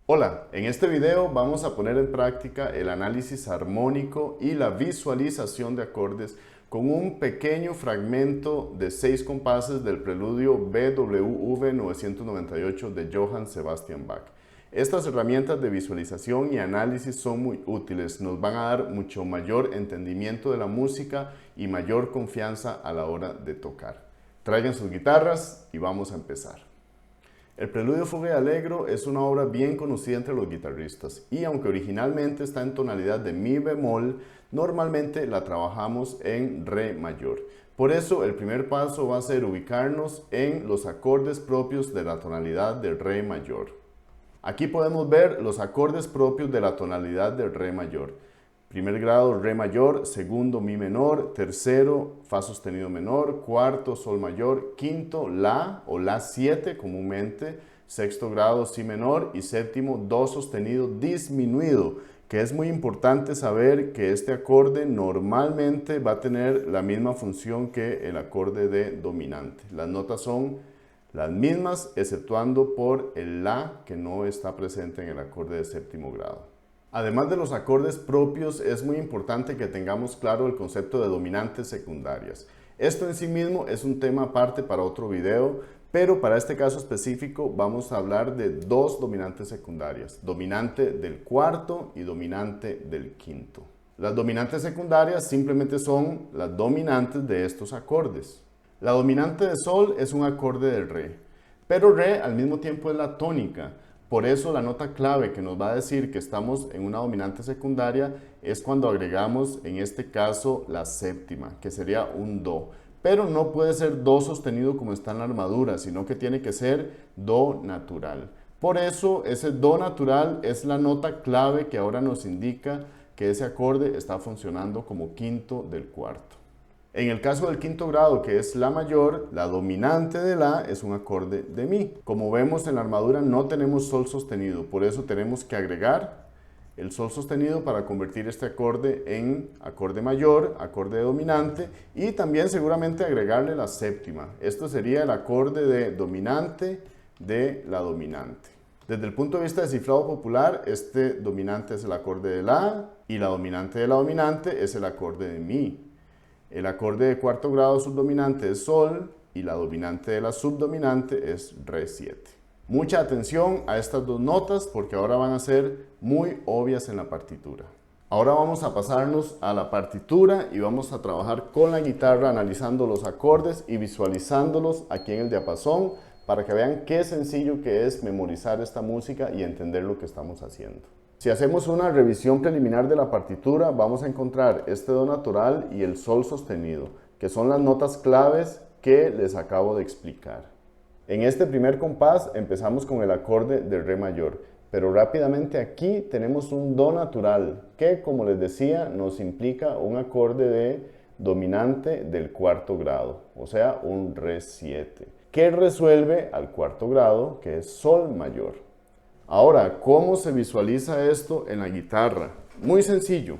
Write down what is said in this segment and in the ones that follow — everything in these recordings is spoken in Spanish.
Hola, en este video vamos a poner en práctica el análisis armónico y la visualización de acordes con un pequeño fragmento de 6 compases del preludio BWV 998 de Johann Sebastian Bach. Estas herramientas de visualización y análisis son muy útiles, nos van a dar mucho mayor entendimiento de la música y mayor confianza a la hora de tocar. Traigan sus guitarras y vamos a empezar. El Preludio Fuga y Allegro es una obra bien conocida entre los guitarristas y aunque originalmente está en tonalidad de mi bemol, normalmente la trabajamos en re mayor. Por eso el primer paso va a ser ubicarnos en los acordes propios de la tonalidad de re mayor. Aquí podemos ver los acordes propios de la tonalidad de re mayor. Primer grado, re mayor, segundo, mi menor, tercero, fa sostenido menor, cuarto, sol mayor, quinto, la o la 7 comúnmente, sexto grado, si menor y séptimo, do sostenido disminuido, que es muy importante saber que este acorde normalmente va a tener la misma función que el acorde de dominante. Las notas son las mismas, exceptuando por el la que no está presente en el acorde de séptimo grado. Además de los acordes propios, es muy importante que tengamos claro el concepto de dominantes secundarias. Esto en sí mismo es un tema aparte para otro video, pero para este caso específico vamos a hablar de dos dominantes secundarias, dominante del cuarto y dominante del quinto. Las dominantes secundarias simplemente son las dominantes de estos acordes. La dominante de sol es un acorde de re, pero re al mismo tiempo es la tónica. Por eso la nota clave que nos va a decir que estamos en una dominante secundaria es cuando agregamos en este caso la séptima, que sería un do. Pero no puede ser do sostenido como está en la armadura, sino que tiene que ser do natural. Por eso ese do natural es la nota clave que ahora nos indica que ese acorde está funcionando como quinto del cuarto. En el caso del quinto grado, que es la mayor, la dominante de la es un acorde de mi. Como vemos en la armadura no tenemos sol sostenido, por eso tenemos que agregar el sol sostenido para convertir este acorde en acorde mayor, acorde dominante y también seguramente agregarle la séptima. Esto sería el acorde de dominante de la dominante. Desde el punto de vista de cifrado popular, este dominante es el acorde de la y la dominante de la dominante es el acorde de mi. El acorde de cuarto grado subdominante es sol y la dominante de la subdominante es re 7. Mucha atención a estas dos notas porque ahora van a ser muy obvias en la partitura. Ahora vamos a pasarnos a la partitura y vamos a trabajar con la guitarra analizando los acordes y visualizándolos aquí en el diapasón para que vean qué sencillo que es memorizar esta música y entender lo que estamos haciendo. Si hacemos una revisión preliminar de la partitura, vamos a encontrar este do natural y el sol sostenido, que son las notas claves que les acabo de explicar. En este primer compás empezamos con el acorde de re mayor, pero rápidamente aquí tenemos un do natural, que como les decía nos implica un acorde de dominante del cuarto grado, o sea un re 7, que resuelve al cuarto grado, que es sol mayor. Ahora, ¿cómo se visualiza esto en la guitarra? Muy sencillo.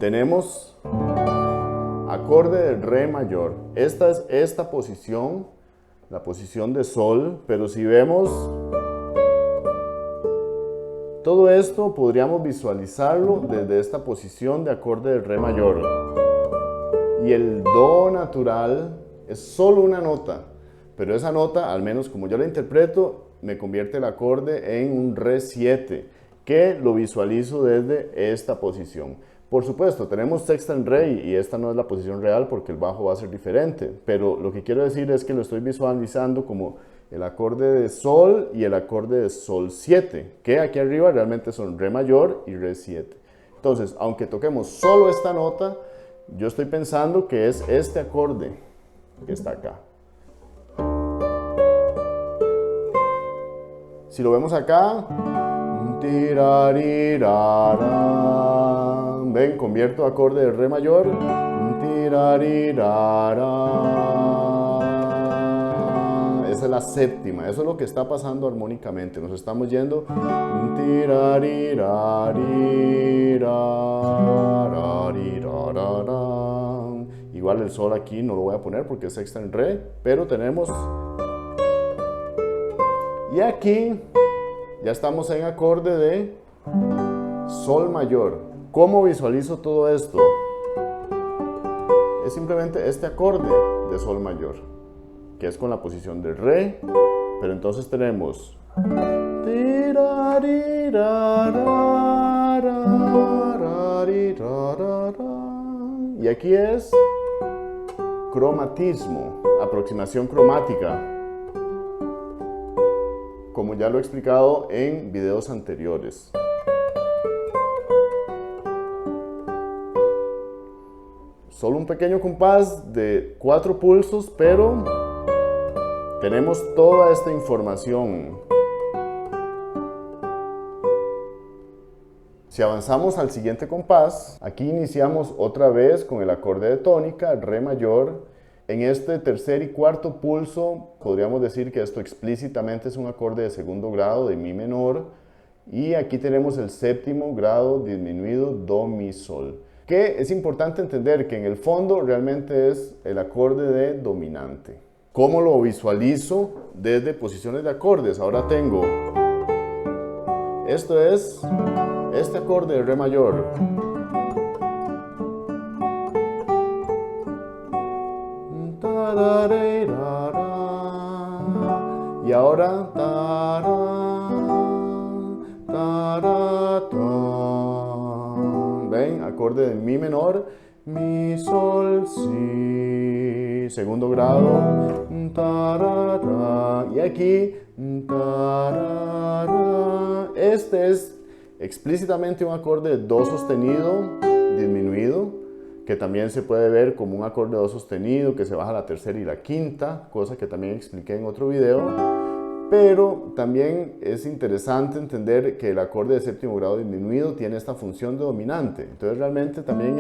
Tenemos acorde de re mayor. Esta es esta posición, la posición de sol, pero si vemos todo esto, podríamos visualizarlo desde esta posición de acorde de re mayor. Y el do natural es solo una nota, pero esa nota, al menos como yo la interpreto, me convierte el acorde en un re 7, que lo visualizo desde esta posición. Por supuesto, tenemos sexta en re y esta no es la posición real porque el bajo va a ser diferente, pero lo que quiero decir es que lo estoy visualizando como el acorde de sol y el acorde de sol 7, que aquí arriba realmente son re mayor y re 7. Entonces, aunque toquemos solo esta nota, yo estoy pensando que es este acorde que está acá. Si lo vemos acá, ven, convierto acorde de re mayor, esa es la séptima, eso es lo que está pasando armónicamente, nos estamos yendo, igual el sol aquí no lo voy a poner porque es sexta en re, pero tenemos, y aquí ya estamos en acorde de Sol mayor. ¿Cómo visualizo todo esto? Es simplemente este acorde de Sol mayor, que es con la posición de Re, pero entonces tenemos y aquí es cromatismo, aproximación cromática, como ya lo he explicado en videos anteriores. Solo un pequeño compás de 4 pulsos, pero tenemos toda esta información. Si avanzamos al siguiente compás, aquí iniciamos otra vez con el acorde de tónica, Re mayor. En este tercer y cuarto pulso, podríamos decir que esto explícitamente es un acorde de segundo grado de Mi menor. Y aquí tenemos el séptimo grado disminuido, Do, Mi, Sol. Que es importante entender que en el fondo realmente es el acorde de dominante. ¿Cómo lo visualizo desde posiciones de acordes? Ahora tengo, esto es este acorde de Re mayor. Y ahora ¿ven? Acorde de Mi menor, Mi, Sol, Si, segundo grado, y aquí, este es explícitamente un acorde de Do sostenido disminuido, que también se puede ver como un acorde de Do sostenido que se baja la tercera y la quinta, cosa que también expliqué en otro video. Pero también es interesante entender que el acorde de séptimo grado disminuido tiene esta función de dominante. Entonces realmente también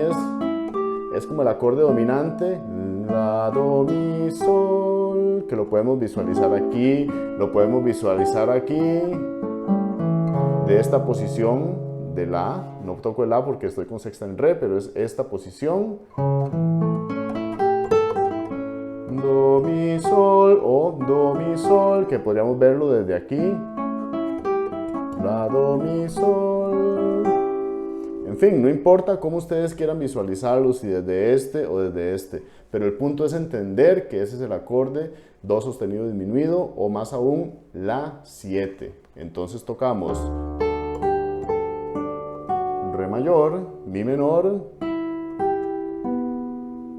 es como el acorde dominante, La, Do, Mi, Sol, que lo podemos visualizar aquí, lo podemos visualizar aquí, de esta posición de La. No toco el La porque estoy con sexta en Re, pero es esta posición. Do, Mi, Sol o Do, Mi, Sol, que podríamos verlo desde aquí. La, Do, Mi, Sol. En fin, no importa cómo ustedes quieran visualizarlo, si desde este o desde este, pero el punto es entender que ese es el acorde Do sostenido disminuido o más aún La 7. Entonces tocamos Re mayor, Mi menor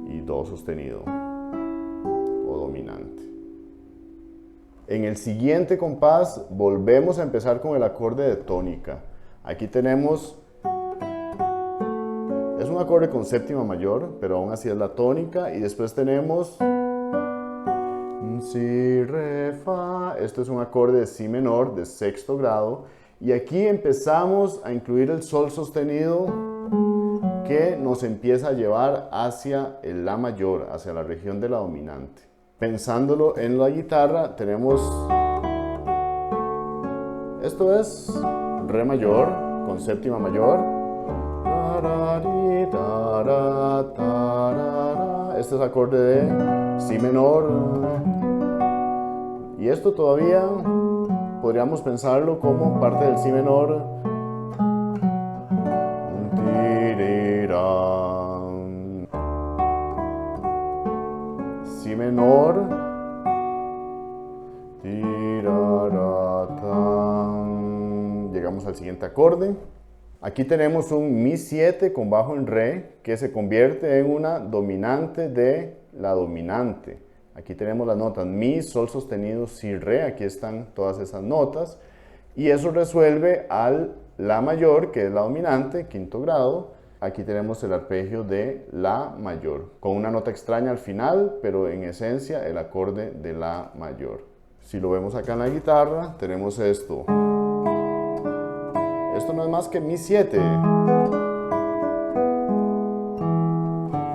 y Do sostenido o dominante. En el siguiente compás volvemos a empezar con el acorde de tónica. Aquí tenemos, es un acorde con séptima mayor, pero aún así es la tónica, y después tenemos Si, Re, Fa. Esto es un acorde de Si menor de sexto grado, y aquí empezamos a incluir el Sol sostenido que nos empieza a llevar hacia el La mayor, hacia la región de la dominante. Pensándolo en la guitarra, tenemos, esto es Re mayor con séptima mayor. Este es acorde de Si menor. Y esto todavía podríamos pensarlo como parte del Si menor. Si menor, llegamos al siguiente acorde. Aquí tenemos un Mi 7 con bajo en Re, que se convierte en una dominante de la dominante. Aquí tenemos las notas Mi, Sol sostenido, Si, Re. Aquí están todas esas notas. Y eso resuelve al La mayor, que es la dominante, quinto grado. Aquí tenemos el arpegio de La mayor, con una nota extraña al final, pero en esencia el acorde de La mayor. Si lo vemos acá en la guitarra, tenemos esto. Esto no es más que Mi 7.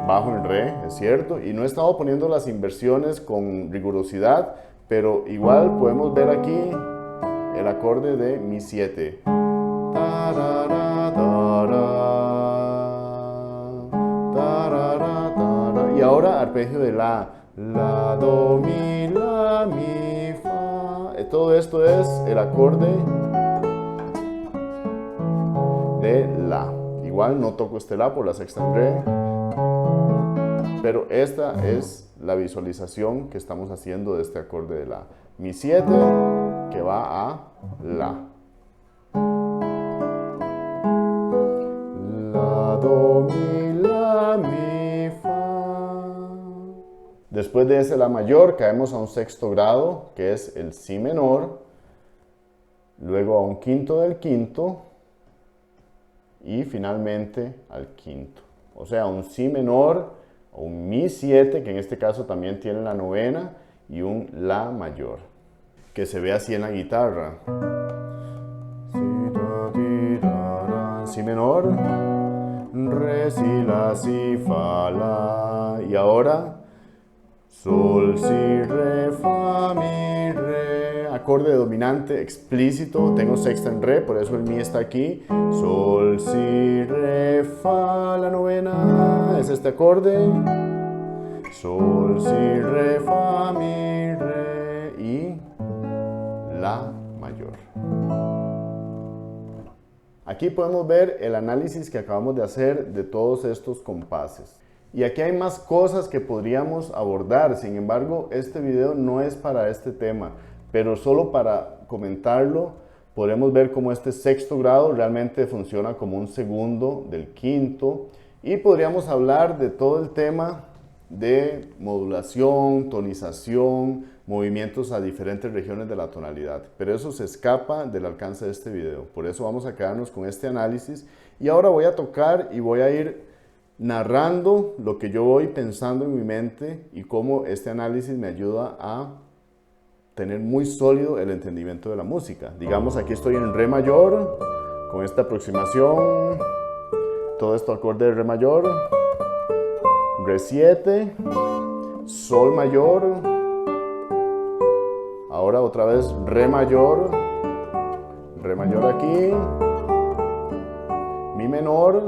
Bajo en Re, es cierto, y no he estado poniendo las inversiones con rigurosidad, pero igual podemos ver aquí el acorde de Mi 7. Y ahora arpegio de La, Do, Mi, La, Mi, Fa. Todo esto es el acorde de La. Igual no toco este La por la sexta en Re, pero esta es la visualización que estamos haciendo de este acorde de La. Mi 7 que va a La. La, do, mi, la, mi, fa. Después de ese La mayor caemos a un sexto grado, que es el Si menor, luego a un quinto del quinto y finalmente al quinto. O sea, un Si menor, un Mi 7, que en este caso también tiene la novena, y un La mayor, que se ve así en la guitarra. Si menor, Re, Si, La, Si, Fa, La. Y ahora, Sol, Si, Re, Fa, Mi, Re. Acorde dominante explícito. Tengo sexta en Re, por eso el Mi está aquí. Sol, Si, Re, Fa, la novena. Es este acorde. Sol, Si, Re, Fa, Mi, Re. Y La mayor. Aquí podemos ver el análisis que acabamos de hacer de todos estos compases. Y aquí hay más cosas que podríamos abordar, sin embargo, este video no es para este tema, pero solo para comentarlo, podemos ver cómo este sexto grado realmente funciona como un segundo del quinto, y podríamos hablar de todo el tema de modulación, tonización, movimientos a diferentes regiones de la tonalidad, pero eso se escapa del alcance de este video. Por eso vamos a quedarnos con este análisis, y ahora voy a tocar y voy a ir narrando lo que yo voy pensando en mi mente y cómo este análisis me ayuda a tener muy sólido el entendimiento de la música. Digamos, aquí estoy en Re mayor, con esta aproximación, todo esto acorde de Re mayor, Re 7, Sol mayor, ahora otra vez Re mayor aquí, Mi menor,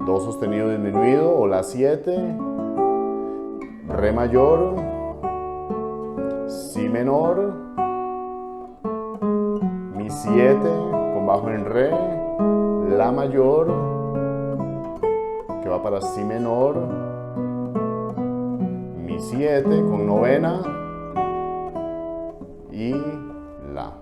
Do sostenido disminuido o La 7, Re mayor, Si menor, Mi 7 con bajo en Re, La mayor, que va para Si menor, Mi 7 con novena y La.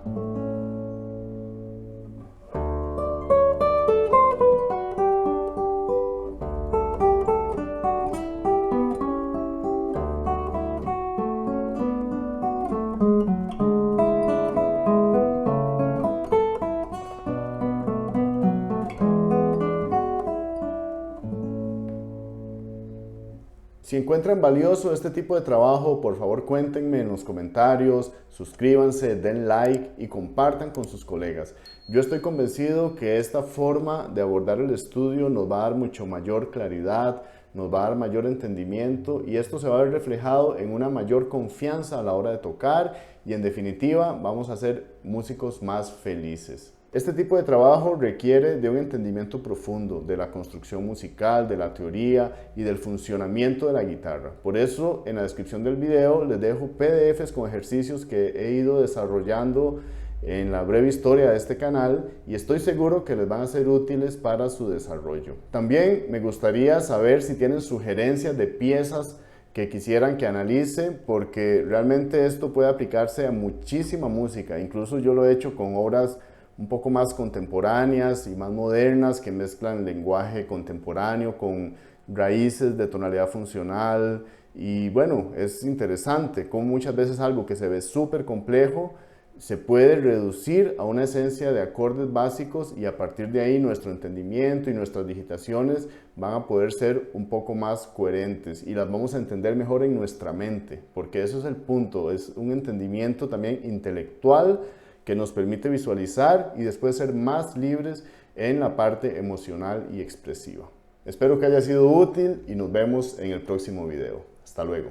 Si encuentran valioso este tipo de trabajo, por favor cuéntenme en los comentarios, suscríbanse, den like y compartan con sus colegas. Yo estoy convencido que esta forma de abordar el estudio nos va a dar mucho mayor claridad, nos va a dar mayor entendimiento, y esto se va a ver reflejado en una mayor confianza a la hora de tocar, y en definitiva vamos a ser músicos más felices. Este tipo de trabajo requiere de un entendimiento profundo de la construcción musical, de la teoría y del funcionamiento de la guitarra. Por eso, en la descripción del video les dejo PDFs con ejercicios que he ido desarrollando en la breve historia de este canal, y estoy seguro que les van a ser útiles para su desarrollo. También me gustaría saber si tienen sugerencias de piezas que quisieran que analice, porque realmente esto puede aplicarse a muchísima música. Incluso yo lo he hecho con obras un poco más contemporáneas y más modernas, que mezclan lenguaje contemporáneo con raíces de tonalidad funcional. Y bueno, es interesante cómo muchas veces algo que se ve súper complejo se puede reducir a una esencia de acordes básicos, y a partir de ahí nuestro entendimiento y nuestras digitaciones van a poder ser un poco más coherentes, y las vamos a entender mejor en nuestra mente, porque eso es el punto, es un entendimiento también intelectual que nos permite visualizar y después ser más libres en la parte emocional y expresiva. Espero que haya sido útil y nos vemos en el próximo video. Hasta luego.